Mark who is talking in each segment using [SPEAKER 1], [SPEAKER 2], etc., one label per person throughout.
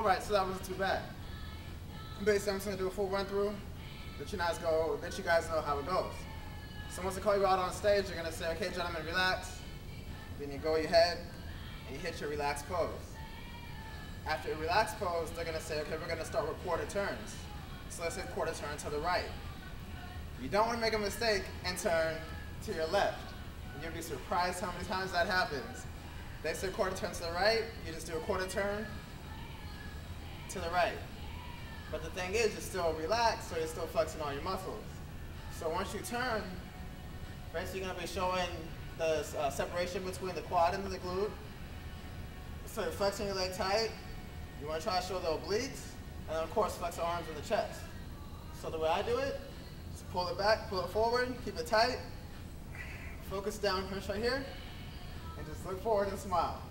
[SPEAKER 1] Alright, so that wasn't too bad. Basically, I'm just going to do a full run through, let you guys know how it goes. So once I call you out on stage, you're going to say, okay, gentlemen, relax. Then you go ahead and you hit your relaxed pose. After your relaxed pose, they're going to say, okay, we're going to start with quarter turns. So let's say quarter turn to the right. You don't want to make a mistake and turn to your left. You'll be surprised how many times that happens. They say quarter turn to the right, you just do a quarter turn to the right. But the thing is, you're still relaxed, so you're still flexing all your muscles. So once you turn, basically you're going to be showing the separation between the quad and the glute. So you're flexing your leg tight. You want to try to show the obliques, and then of course flex the arms and the chest. So the way I do it is pull it back, pull it forward, keep it tight, focus down, push right here, and just look forward and smile.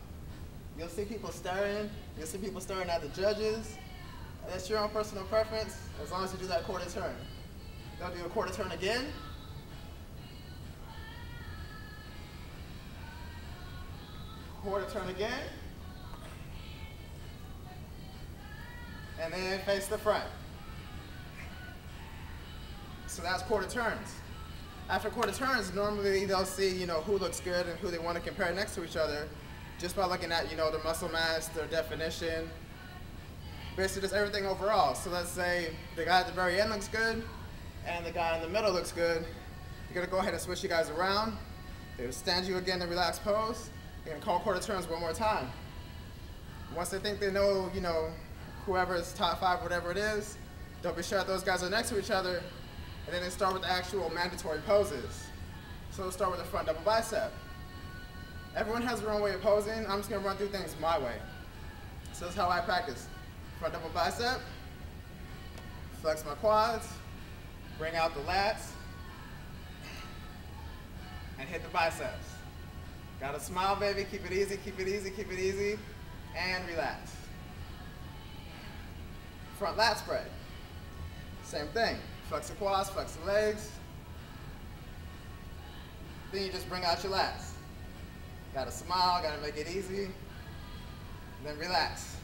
[SPEAKER 1] You'll see people staring. You'll see people staring at the judges. That's your own personal preference, as long as you do that quarter turn. They'll do a quarter turn again. Quarter turn again. And then face the front. So that's quarter turns. After quarter turns, normally they'll see, who looks good and who they want to compare next to each other, just by looking at, their muscle mass, their definition, basically just everything overall. So let's say the guy at the very end looks good, and the guy in the middle looks good. You're gonna go ahead and switch you guys around. They'll stand you again in relaxed pose. You're gonna call quarter turns one more time. Once they think they know, whoever's top 5, whatever it is, they'll be sure that those guys are next to each other, and then they start with the actual mandatory poses. So we'll start with the front double bicep. Everyone has their own way of posing. I'm just gonna run through things my way. So that's how I practice. Front double bicep, flex my quads, bring out the lats, and hit the biceps. Gotta smile, baby, keep it easy, keep it easy, keep it easy, and relax. Front lat spread, same thing. Flex the quads, flex the legs. Then you just bring out your lats. Gotta smile, gotta make it easy, then relax.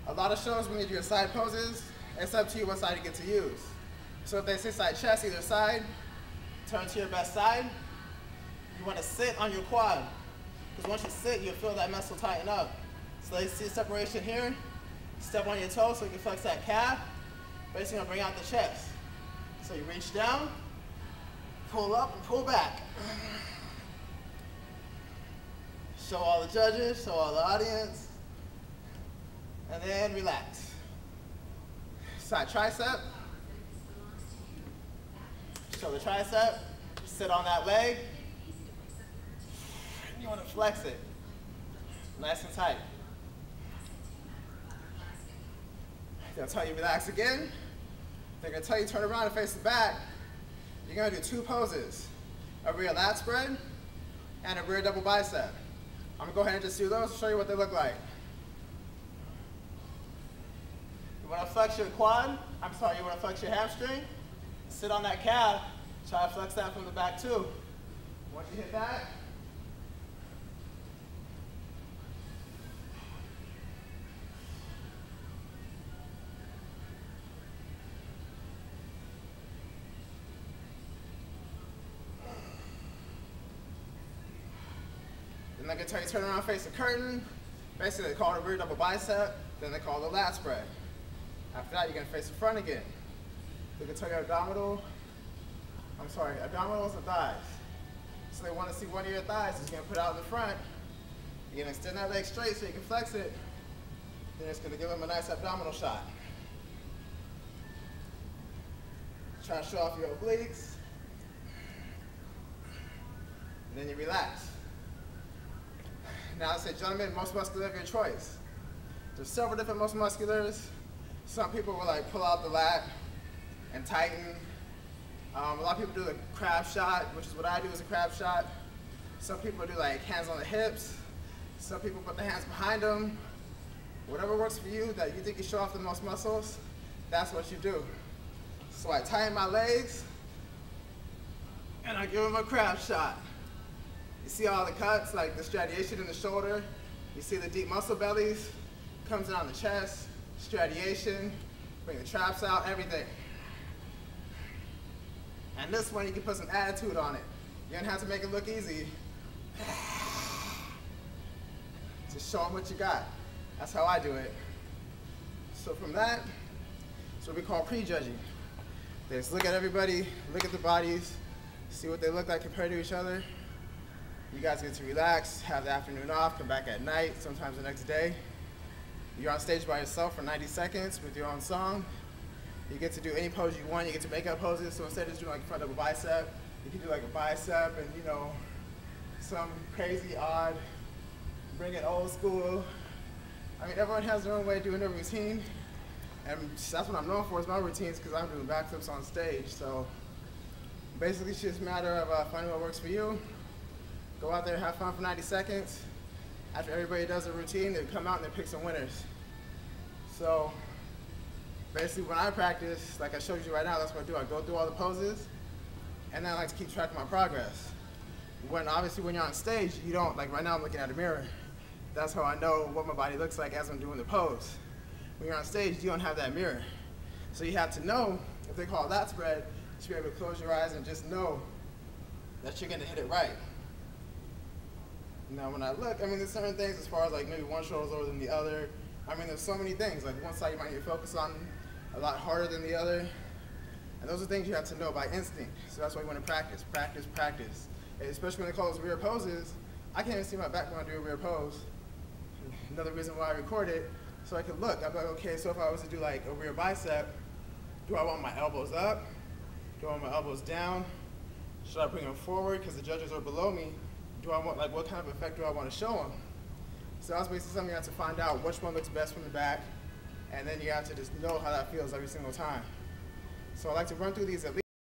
[SPEAKER 1] A lot of shows when you do your side poses, it's up to you what side you get to use. So if they say side chest, either side, turn to your best side. You want to sit on your quad, because once you sit, you'll feel that muscle tighten up. So you see separation here, step on your toe so you can flex that calf. Basically gonna bring out the chest. So you reach down, pull up and pull back. Show all the judges, show all the audience, and then relax. Side tricep. Show the tricep, sit on that leg. You want to flex it, nice and tight. They'll tell you relax again. They're going to tell you turn around and face the back. You're going to do 2 poses, a rear lat spread and a rear double bicep. I'm going to go ahead and just do those to show you what they look like. You want to flex your quad, you want to flex your hamstring, sit on that calf, try to flex that from the back too. Once you hit that, then they're going to tell you turn around, face the curtain. Basically, they call it a rear double bicep. Then they call it a lat spread. After that, you're going to face the front again. They can tell you abdominals and thighs. So they want to see one of your thighs. So you're going to put it out in the front. You're going to extend that leg straight so you can flex it. Then it's going to give them a nice abdominal shot. Try to show off your obliques. And then you relax. Now I say, gentlemen, most muscular of your choice. There's several different most musculars. Some people will pull out the lat and tighten. A lot of people do the crab shot, which is what I do, is a crab shot. Some people do hands on the hips. Some people put the hands behind them. Whatever works for you, that you think you show off the most muscles, that's what you do. So I tighten my legs, and I give them a crab shot. You see all the cuts, like the striation in the shoulder. You see the deep muscle bellies comes in on the chest, stradiation, bring the traps out, everything. And this one, you can put some attitude on it. You don't have to make it look easy. Just show them what you got. That's how I do it. So from that, it's what we call prejudging. They just look at everybody, look at the bodies, see what they look like compared to each other. You guys get to relax, have the afternoon off, come back at night, sometimes the next day. You're on stage by yourself for 90 seconds with your own song. You get to do any pose you want. You get to make up poses. So instead of just doing like front of a bicep, you can do like a bicep and, you know, some crazy, odd, bring it old school. I mean, everyone has their own way of doing their routine. And that's what I'm known for, is my routines, because I'm doing backflips on stage. So basically, it's just a matter of finding what works for you. Go out there and have fun for 90 seconds. After everybody does a routine, they come out and they pick some winners. So basically, when I practice, like I showed you right now, that's what I do. I go through all the poses, and then I like to keep track of my progress. Obviously, when you're on stage, you don't, like right now I'm looking at a mirror. That's how I know what my body looks like as I'm doing the pose. When you're on stage, you don't have that mirror. So you have to know, if they call that spread, to be able to close your eyes and just know that you're gonna hit it right. Now when I look, I mean, there's certain things as far as like maybe one shoulder's lower than the other. I mean, there's so many things. Like one side you might need to focus on a lot harder than the other. And those are things you have to know by instinct. So that's why you want to practice, practice, practice. And especially when they call those rear poses, I can't even see my back when I do a rear pose. Another reason why I record it, so I can look. I'm like, okay, so if I was to do like a rear bicep, do I want my elbows up? Do I want my elbows down? Should I bring them forward because the judges are below me? Do I want, like, what kind of effect do I want to show them? So that's basically something you have to find out which one looks best from the back, and then you have to just know how that feels every single time. So I like to run through these at least